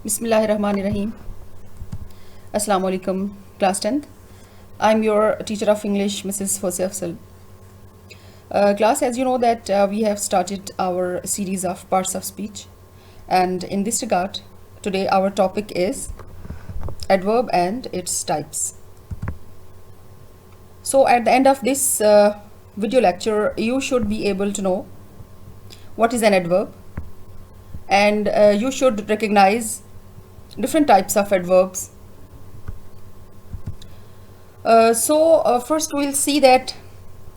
Bismillahirrahmanirrahim. Assalamu alaikum, class 10th. I'm your teacher of English, Mrs. Hosef Afzal. Class, as you know that we have started our series of parts of speech, and in this regard, today our topic is adverb and its types. So at the end of this video lecture, you should be able to know what is an adverb, and you should recognize different types of adverbs. First we'll see that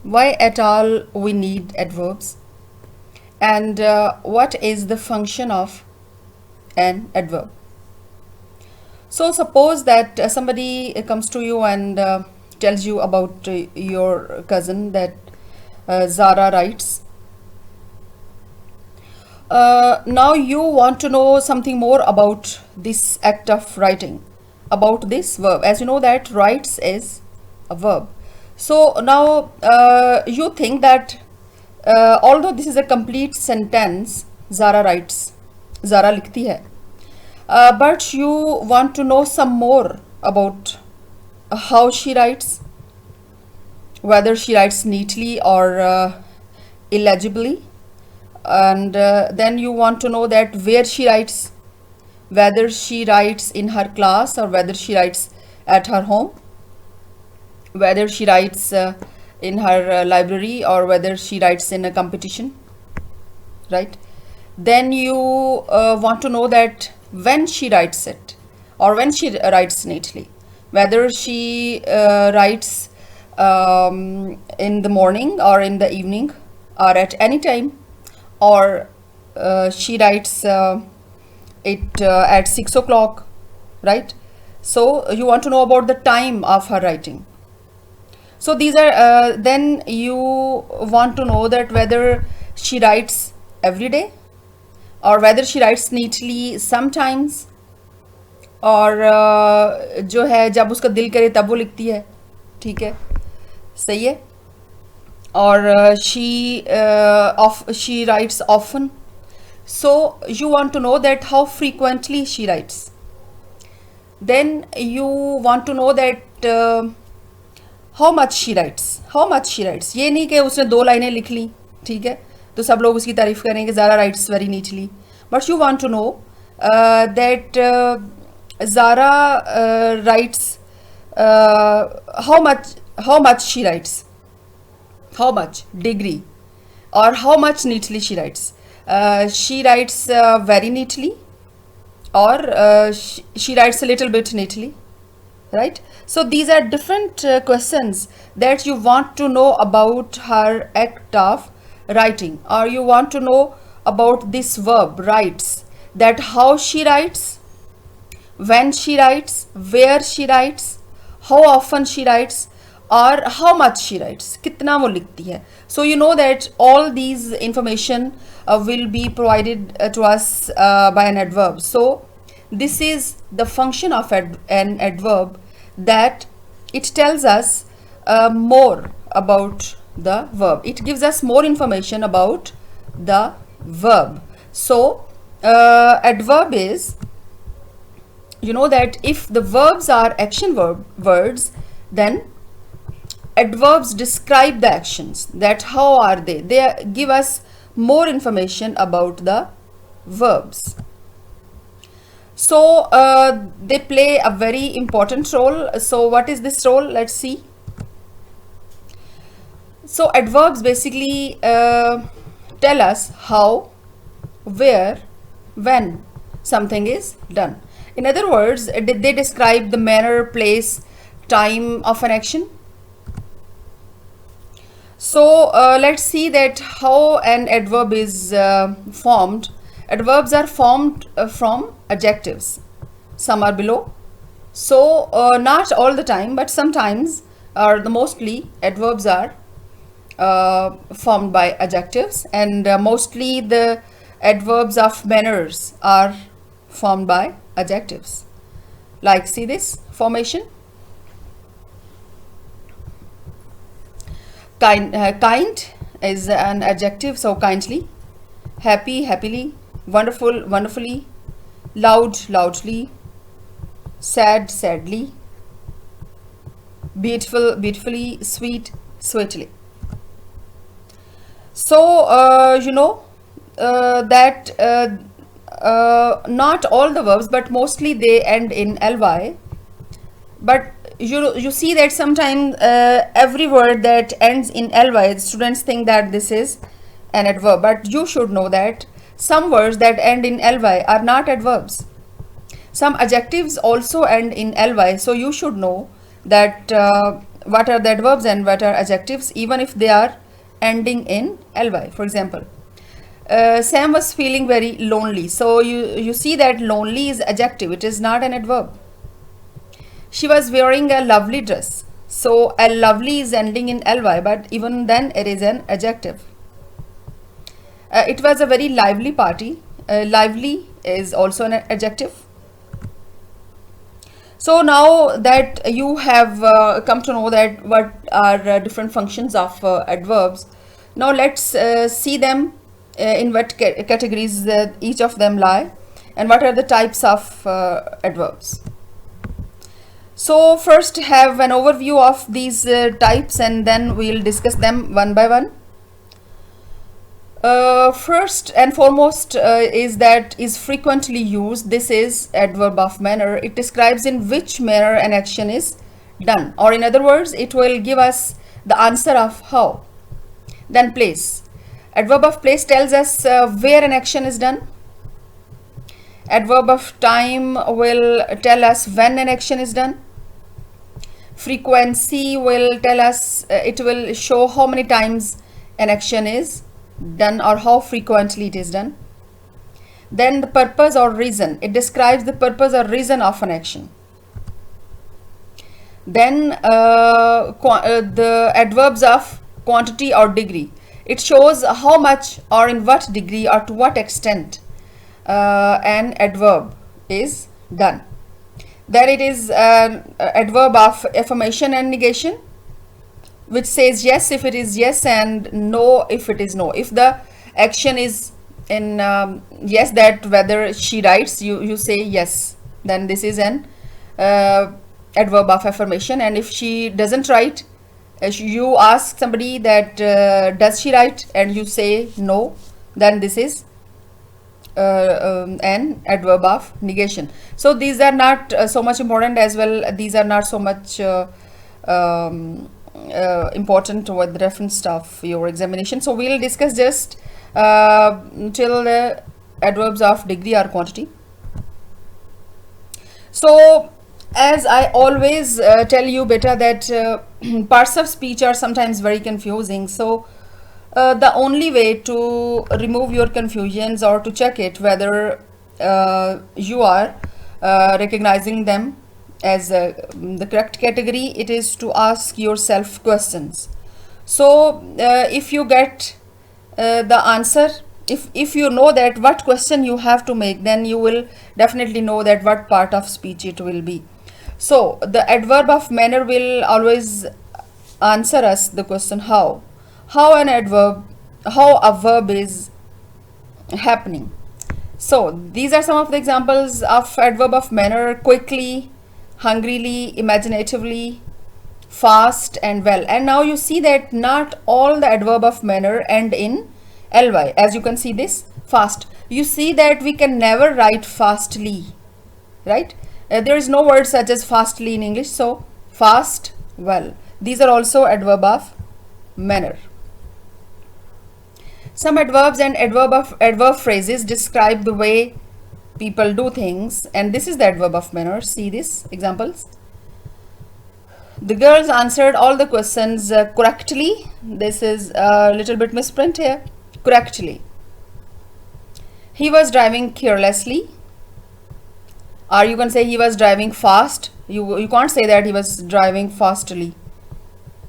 why at all we need adverbs, and what is the function of an adverb. So suppose that somebody comes to you and tells you about your cousin that Zara writes. Now you want to know something more about this act of writing, about this verb. As you know that writes is a verb. So now you think that although this is a complete sentence, Zara writes, Zara likhti hai, but you want to know some more about how she writes, whether she writes neatly or illegibly, and then you want to know that where she writes, whether she writes in her class or whether she writes at her home, whether she writes in her library or whether she writes in a competition, right? Then you want to know that when she writes it or when she writes neatly, whether she writes in the morning or in the evening or at any time, or she writes it at 6 o'clock, right? So you want to know about the time of her writing. So these are then you want to know that whether she writes every day or whether she writes neatly sometimes, और जो है जब उसका दिल करे तब वो लिखती है, ठीक है, सही है, or she writes often. So you want to know that how frequently she writes. Then you want to know that how much she writes. How much she writes. ये नहीं कि उसने 2 लाइनें लिख ली, ठीक है, तो सब लोग उसकी तारीफ करेंगे, Zara writes very neatly. But you want to know that Zara writes how much she writes. How much degree or how much neatly she writes. She writes very neatly, or she writes a little bit neatly, right? So these are different questions that you want to know about her act of writing, or you want to know about this verb writes, that how she writes, when she writes, where she writes, how often she writes, or how much she writes, कितना वो लिखती है. So you know that all these information will be provided to us by an adverb. So this is the function of an adverb, that it tells us more about the verb. It gives us more information about the verb. So adverb is, you know that if the verbs are action words, then adverbs describe the actions, that how are they give us more information about the verbs. So they play a very important role. So what is this role? Let's see. So adverbs basically tell us how, where, when something is done. In other words, they describe the manner, place, time of an action. So let's see that how an adverb is formed. Adverbs are formed from adjectives. Some are below. So not all the time, but sometimes, or mostly, adverbs are formed by adjectives, and mostly the adverbs of manners are formed by adjectives. Like, see this formation. Kind is an adjective, so kindly. Happy, happily. Wonderful, wonderfully. loud, loudly, sad, sadly, beautiful, beautifully, sweet, sweetly. So you know that not all the verbs, but mostly they end in ly. But you see that sometimes every word that ends in ly, students think that this is an adverb, but you should know that some words that end in ly are not adverbs. Some adjectives also end in ly, so you should know that what are the adverbs and what are adjectives, even if they are ending in ly. For example, Sam was feeling very lonely, so you see that lonely is adjective, it is not an adverb. She was wearing a lovely dress, so a lovely is ending in ly, but even then it is an adjective. It was a very lively party. Lively is also an adjective. So now that you have come to know that what are different functions of adverbs, now let's see them in what categories each of them lie, and what are the types of adverbs. So first have an overview of these types, and then we'll discuss them one by one. First and foremost is frequently used. This is adverb of manner. It describes in which manner an action is done, or in other words, it will give us the answer of how. Then place. Adverb of place tells us where an action is done. Adverb of time will tell us when an action is done. Frequency will tell us, it will show how many times an action is done or how frequently it is done. Then the purpose or reason, it describes the purpose or reason of an action. Then the adverbs of quantity or degree, it shows how much or in what degree or to what extent an adverb is done. Then it is an adverb of affirmation and negation, which says yes if it is yes and no if it is no. If the action is in yes, that whether she writes, you say yes, then this is an adverb of affirmation. And if she doesn't write, you ask somebody that does she write, and you say no, then this is an adverb of negation. So these are not so much important as well. These are not so much important with reference of your examination. So we'll discuss just till the adverbs of degree or quantity. So as I always tell you beta that parts of speech are sometimes very confusing. So the only way to remove your confusions or to check it whether you are recognizing them as the correct category, it is to ask yourself questions. So if you get the answer, if you know that what question you have to make, then you will definitely know that what part of speech it will be. So the adverb of manner will always answer us the question how a verb is happening. So these are some of the examples of adverb of manner: quickly, hungrily, imaginatively, fast, and well. And now you see that not all the adverb of manner end in ly. As you can see this fast, you see that we can never write fastly, right? There is no word such as fastly in English. So fast, well, these are also adverb of manner. Some adverbs and adverb phrases describe the way people do things, and this is the adverb of manner. See these examples. The girls answered all the questions correctly. This is a little bit misprint here. Correctly. He was driving carelessly. Or you can say he was driving fast. You can't say that he was driving fastly.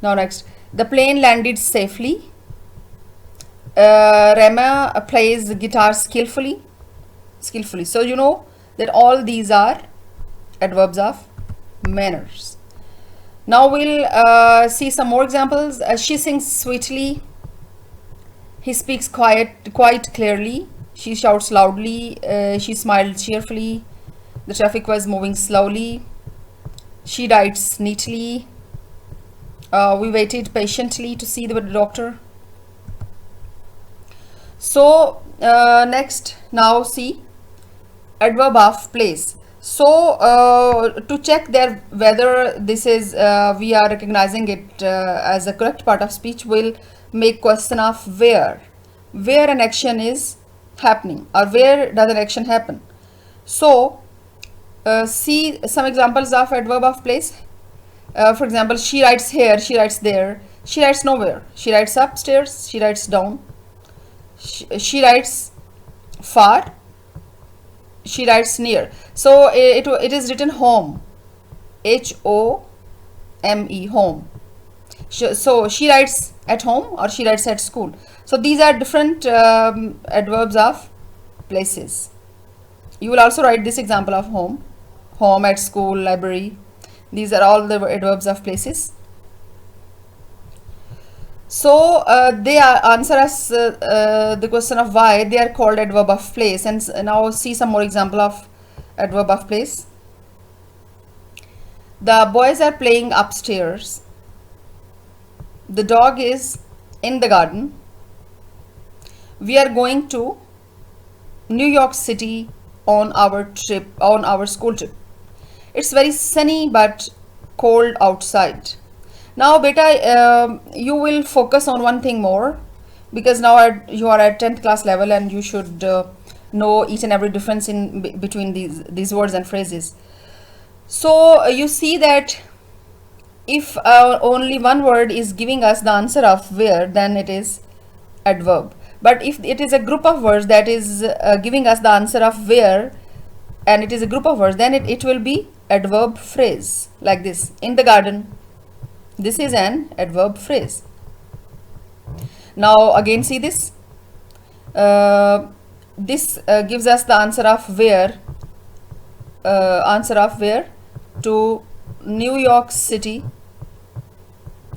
Now next, the plane landed safely. Rema plays the guitar skillfully. So you know that all these are adverbs of manners. Now we'll see some more examples. She sings sweetly. He speaks quite clearly. She shouts loudly. She smiled cheerfully. The traffic was moving slowly. She writes neatly. We waited patiently to see the doctor. So next, now see adverb of place. So to check there whether this is we are recognizing it as a correct part of speech, will make question of where an action is happening, or where does an action happen. So see some examples of adverb of place. For example, she writes here, she writes there, she writes nowhere, she writes upstairs, she writes down, she writes far, she writes near. So it is written home, HOME, home. So she writes at home or she writes at school. So these are different adverbs of places. You will also write this example of home, at school, library. These are all the adverbs of places. So they answer us the question of why they are called adverb of place. And now see some more example of adverb of place. The boys are playing upstairs. The dog is in the garden. We are going to New York City on our school trip. It's very sunny but cold outside. Now beta, you will focus on one thing more, because now you are at 10th class level and you should know each and every difference in between these words and phrases. So you see that if only one word is giving us the answer of where, then it is adverb. But if it is a group of words that is giving us the answer of where, and it is a group of words, then it will be adverb phrase, like this: in the garden. This is an adverb phrase. Now again see this. This gives us the answer of where. To New York City,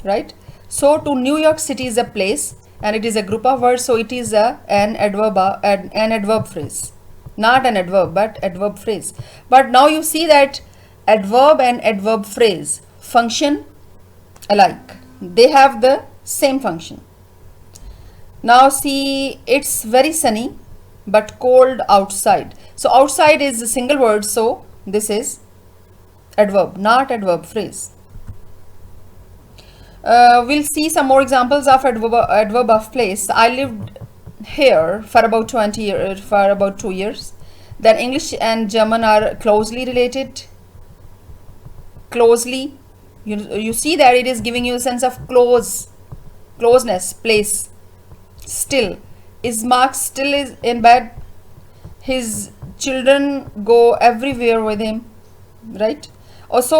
right? So to New York City is a place and it is a group of words, so it is an adverb phrase, not an adverb but adverb phrase. But now you see that adverb and adverb phrase function alike, they have the same function. Now see, it's very sunny but cold outside. So outside is a single word, so this is adverb, not adverb phrase. We'll see some more examples of adverb of place. I lived here for about 2 years. Then English and German are closely related. Closely, you see that it is giving you a sense of closeness, place. Still, is Mark still is in bed? His children go everywhere with him, right? Also,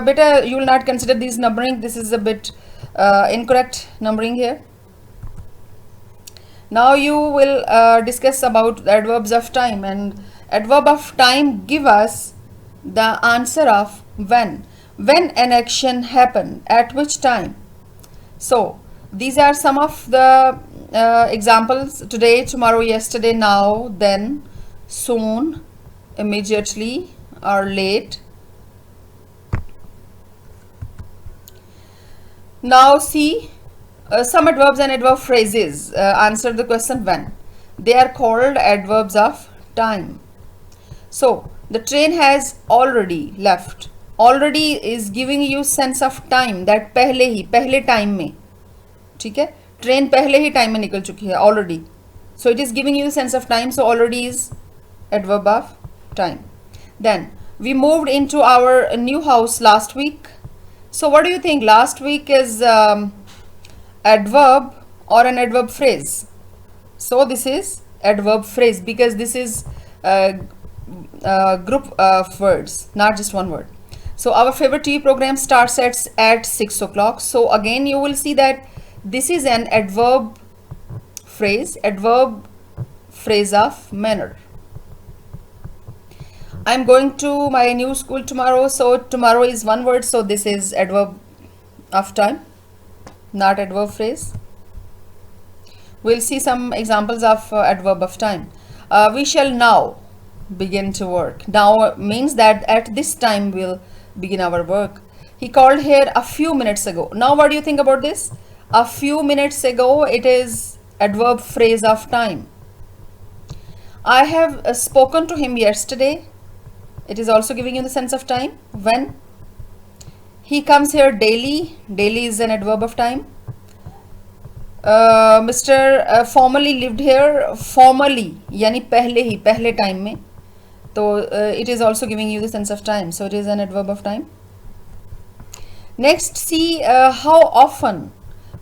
beta, you will not consider these numbering. This is a bit incorrect numbering here. Now you will discuss about the adverbs of time, and adverb of time give us the answer of when an action happened, at which time. So these are some of the examples: today, tomorrow, yesterday, now, then, soon, immediately, or late. Now see some adverbs and adverb phrases answer the question when. They are called adverbs of time. So the train has already left. Already is giving you sense of time, that पहले time में, ठीक है, train पहले ही time में निकल चुकी है, already. So it is giving you sense of time, so already is adverb of time. Then we moved into our new house last week. So what do you think, last week is adverb or an adverb phrase? So this is adverb phrase, because this is a group of words, not just one word. So our favorite TV program starts at 6 o'clock. So again you will see that this is an adverb phrase of manner. I'm going to my new school tomorrow. So tomorrow is one word, so this is adverb of time, not adverb phrase. We'll see some examples of adverb of time. We shall now begin to work. Now means that at this time we'll begin our work. He called here a few minutes ago. Now what do you think about this? A few minutes ago, it is adverb phrase of time. I have spoken to him yesterday. It is also giving you the sense of time. When? He comes here daily. Daily is an adverb of time. Mr. Formerly lived here. Formerly यानी पहले ही, पहले time में. तो it is also giving you the sense of time. So it is an adverb of time. Next, see how often.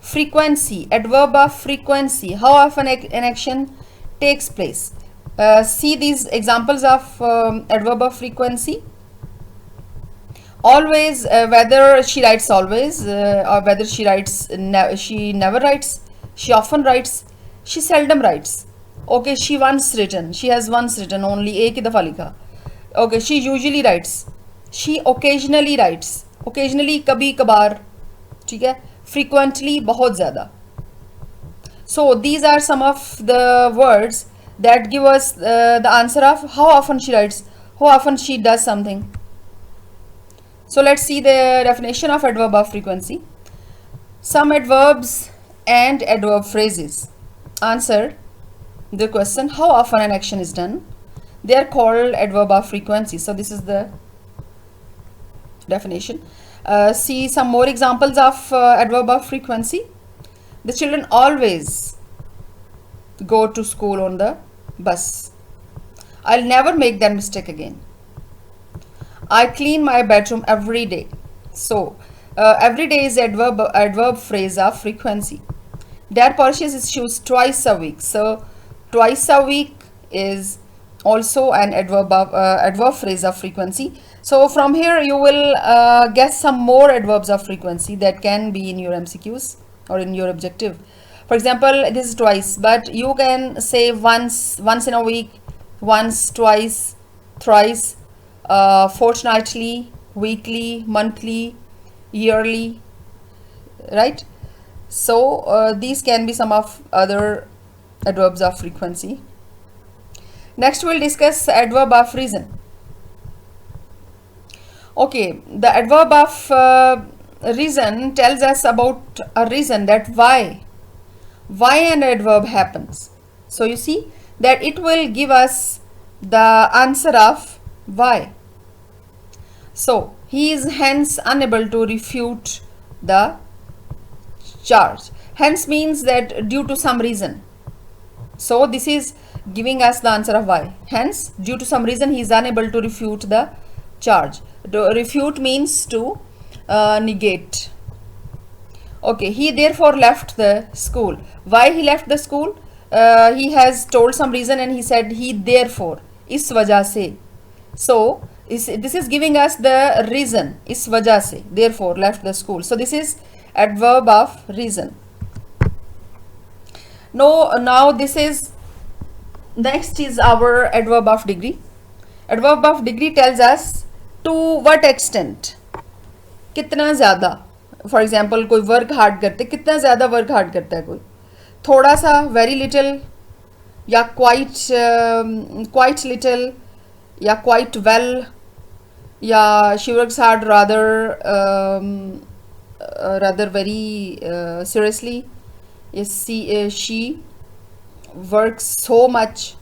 Frequency, adverb of frequency. How often an action takes place. See these examples of adverb of frequency. Always, whether she writes always or whether she writes, she never writes, she often writes, she seldom writes. Okay, she once written, she has once written, only एक ही दफा लिखा. Okay, she usually writes, she occasionally writes, occasionally कभी कभार, ठीक है, frequently बहुत ज़्यादा. So these are some of the words that give us the answer of how often she writes, how often she does something. So let's see the definition of adverb of frequency. Some adverbs and adverb phrases answer the question how often an action is done. They are called adverb of frequency. So this is the definition. See some more examples of adverb of frequency. The children always go to school on the bus. I'll never make that mistake again. I clean my bedroom every day. So every day is adverb phrase of frequency. Dad polishes his shoes twice a week. So twice a week is also an adverb phrase of frequency. So from here you will get some more adverbs of frequency that can be in your MCQs or in your objective. For example, this is twice, but you can say once in a week, once, twice, thrice, fortnightly, weekly, monthly, yearly, right? So these can be some of other adverbs of frequency. Next we'll discuss adverb of reason. Okay, the adverb of reason tells us about a reason, that why an adverb happens. So you see that it will give us the answer of why. So he is hence unable to refute the charge. Hence means that due to some reason. So this is giving us the answer of why. Hence, due to some reason, he is unable to refute the charge. To refute means to negate. Okay, he therefore left the school. Why he left the school? He has told some reason and he said he therefore, इस वजह से. So this is giving us the reason, इस वजह से, therefore left the school. So this is adverb of reason. Now this is, next is our adverb of degree. Adverb of degree tells us to what extent, कितना ज़्यादा. For example, कोई work hard करते, कितना ज़्यादा work hard करता है कोई, थोड़ा सा, very little, या quite little, या quite well, या she works hard rather very seriously. She works so much.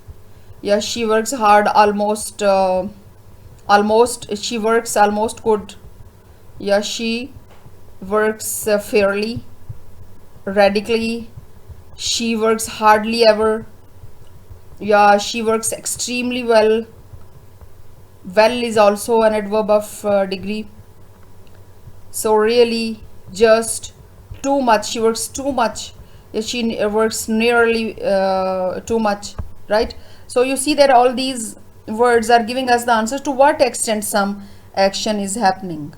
Yeah, she works hard almost. She works almost good. Yeah, she works fairly, radically. She works hardly ever. Yeah, she works extremely well. Well is also an adverb of degree. So really, just, too much. She works too much. She works nearly too much, right? So you see that all these words are giving us the answer to what extent some action is happening.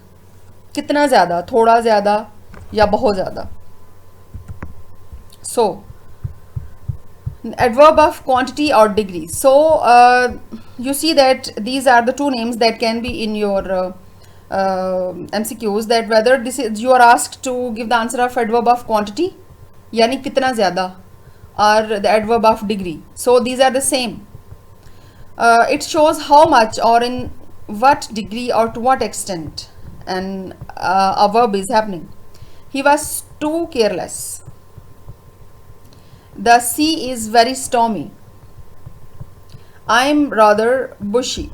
कितना ज़्यादा, थोड़ा ज़्यादा, या बहुत ज़्यादा. So adverb of quantity or degree. So you see that these are the two names that can be in your MCQs, that whether this is, you are asked to give the answer of adverb of quantity, यानी कितना ज़्यादा, or the adverb of degree. So these are the same. It shows how much or in what degree or to what extent a verb is happening. He was too careless. The sea is very stormy. I'm rather bushy.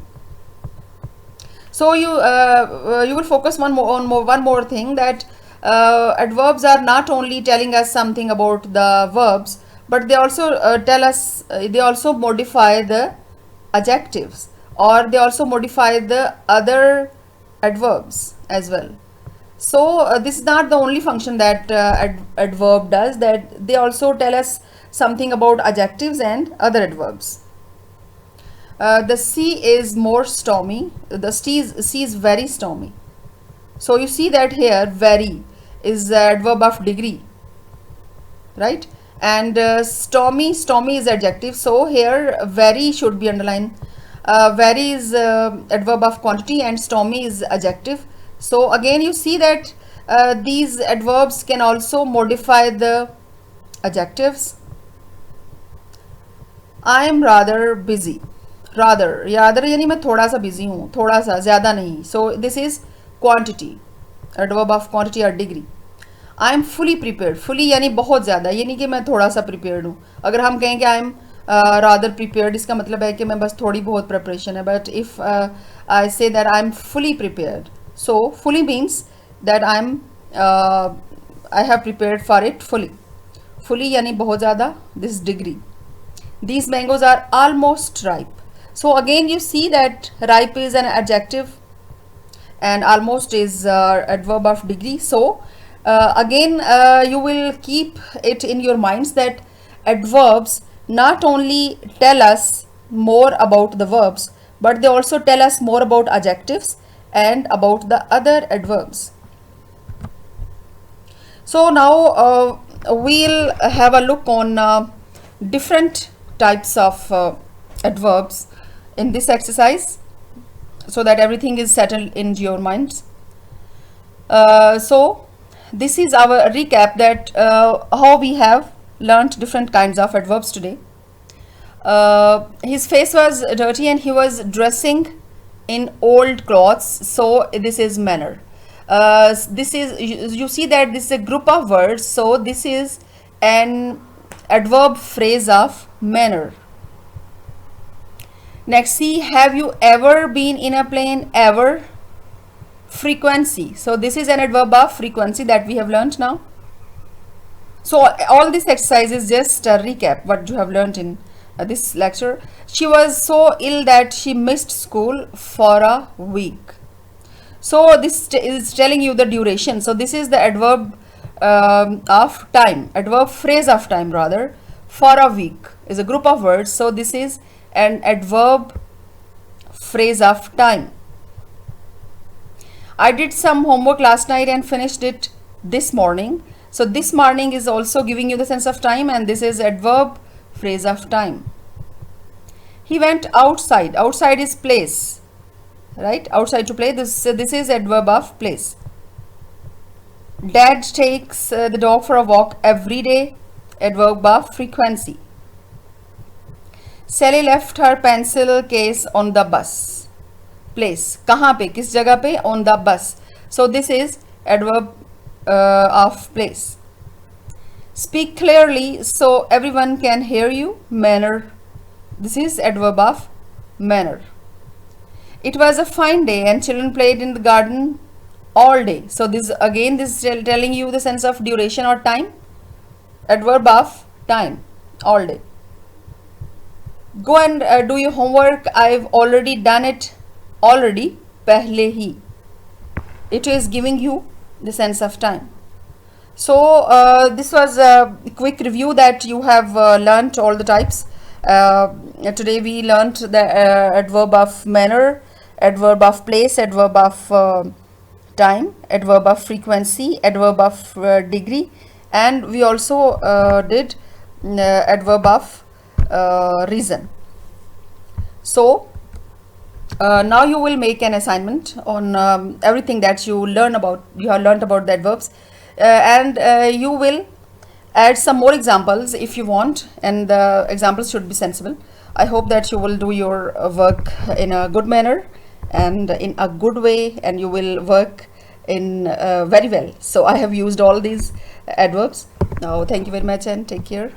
So you will focus one more thing, that adverbs are not only telling us something about the verbs, but they also they also modify the adjectives, or they also modify the other adverbs as well. So this is not the only function that adverb does, that they also tell us something about adjectives and other adverbs. The sea is more stormy. The sea is very stormy. So you see that here very is the adverb of degree, right? And stormy is adjective. So here very should be underlined. Very is adverb of quantity and stormy is adjective. So again you see that these adverbs can also modify the adjectives. I am rather busy. rather यानी मैं थोड़ा सा busy हूँ, थोड़ा सा, ज़्यादा नहीं. So this is quantity, adverb of quantity और degree. I am fully prepared. Fully यानी बहुत ज़्यादा, ये नहीं कि मैं थोड़ा सा प्रिपेयर्ड हूँ. अगर हम कहें कि आई एम रादर प्रिपेयर्ड, इसका मतलब है कि मैं बस थोड़ी बहुत प्रिपरेशन है. But if I say that I am fully prepared, so fully means that I have prepared for it fully. Fully यानी बहुत ज़्यादा. This degree. These mangoes are almost ripe. So again you see that ripe is an adjective and almost is adverb of degree. So again you will keep it in your minds that adverbs not only tell us more about the verbs, but they also tell us more about adjectives and about the other adverbs. So now we'll have a look on different types of adverbs in this exercise, so that everything is settled in your minds. So this is our recap, that how we have learnt different kinds of adverbs today. His face was dirty and he was dressing in old clothes, so this is manner. This is, you see that this is a group of words, so this is an adverb phrase of manner. Next, see, have you ever been in a plane? Ever. Frequency, so this is an adverb of frequency that we have learnt now. So all this exercise is just a recap what you have learnt in this lecture. She was so ill that she missed school for a week. So this is telling you the duration. So this is the adverb of time, adverb phrase of time rather. For a week is a group of words, so this is an adverb phrase of time. I did some homework last night and finished it this morning. So this morning is also giving you the sense of time, and this is adverb phrase of time. He went outside. Outside is place, right? Outside to play. This is adverb of place. Dad takes the dog for a walk every day. Adverb of frequency. Sally left her pencil case on the bus. Place, कहाँ पे, किस जगह पे? On the bus. So this is adverb of place. Speak clearly so everyone can hear you. Manner. This is adverb of manner. It was a fine day and children played in the garden all day. So this again, this is telling you the sense of duration or time. Adverb of time, all day. Go and do your homework. I've already done it. Already, pehle hi. It is giving you the sense of time. So this was a quick review that you have learnt all the types. Today we learnt the adverb of manner, adverb of place, adverb of time, adverb of frequency, adverb of degree, and we also did adverb of reason. So now you will make an assignment on everything that you have learned about the adverbs, and you will add some more examples if you want, and the examples should be sensible. I hope that you will do your work in a good manner and in a good way, and you will work in very well. So I have used all these adverbs. Now thank you very much and take care.